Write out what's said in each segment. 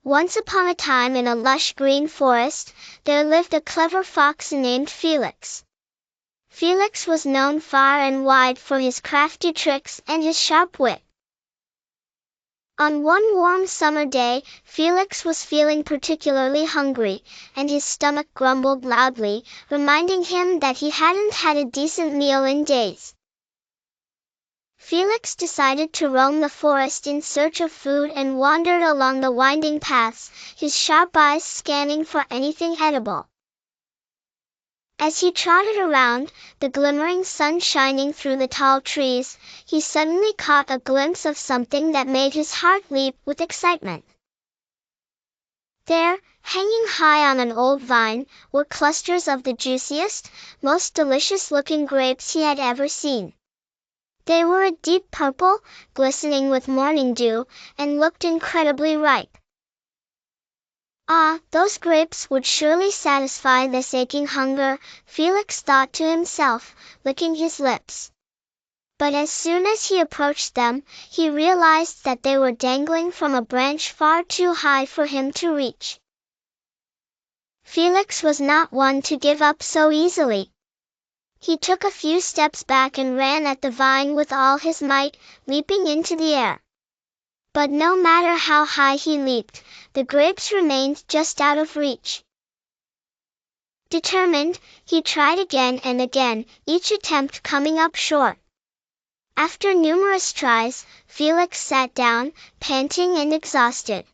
Once upon a time in a lush green forest, there lived a clever fox named Felix. Felix was known far and wide for his crafty tricks and his sharp wit. On one warm summer day, Felix was feeling particularly hungry, and his stomach grumbled loudly, reminding him that he hadn't had a decent meal in days. Felix decided to roam the forest in search of food and wandered along the winding paths, his sharp eyes scanning for anything edible. As he trotted around, the glimmering sun shining through the tall trees, he suddenly caught a glimpse of something that made his heart leap with excitement. There, hanging high on an old vine, were clusters of the juiciest, most delicious-looking grapes he had ever seen. They were a deep purple, glistening with morning dew, and looked incredibly ripe. Ah, those grapes would surely satisfy this aching hunger, Felix thought to himself, licking his lips. But as soon as he approached them, he realized that they were dangling from a branch far too high for him to reach. Felix was not one to give up so easily. He took a few steps back and ran at the vine with all his might, leaping into the air. But no matter how high he leaped, the grapes remained just out of reach. Determined, he tried again and again, each attempt coming up short. After numerous tries, Felix sat down, panting and exhausted.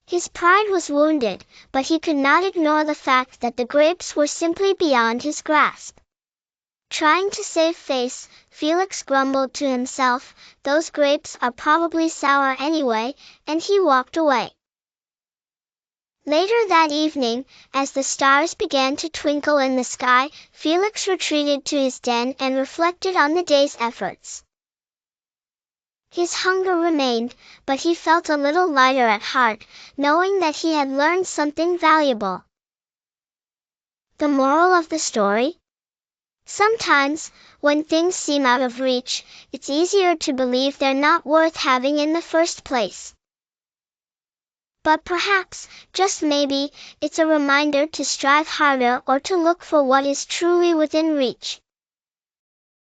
His pride was wounded, but he could not ignore the fact that the grapes were simply beyond his grasp. Trying to save face, Felix grumbled to himself, "Those grapes are probably sour anyway," and he walked away. Later that evening, as the stars began to twinkle in the sky, Felix retreated to his den and reflected on the day's efforts. His hunger remained, but he felt a little lighter at heart, knowing that he had learned something valuable. The moral of the story? Sometimes, when things seem out of reach, it's easier to believe they're not worth having in the first place. But perhaps, just maybe, it's a reminder to strive harder or to look for what is truly within reach.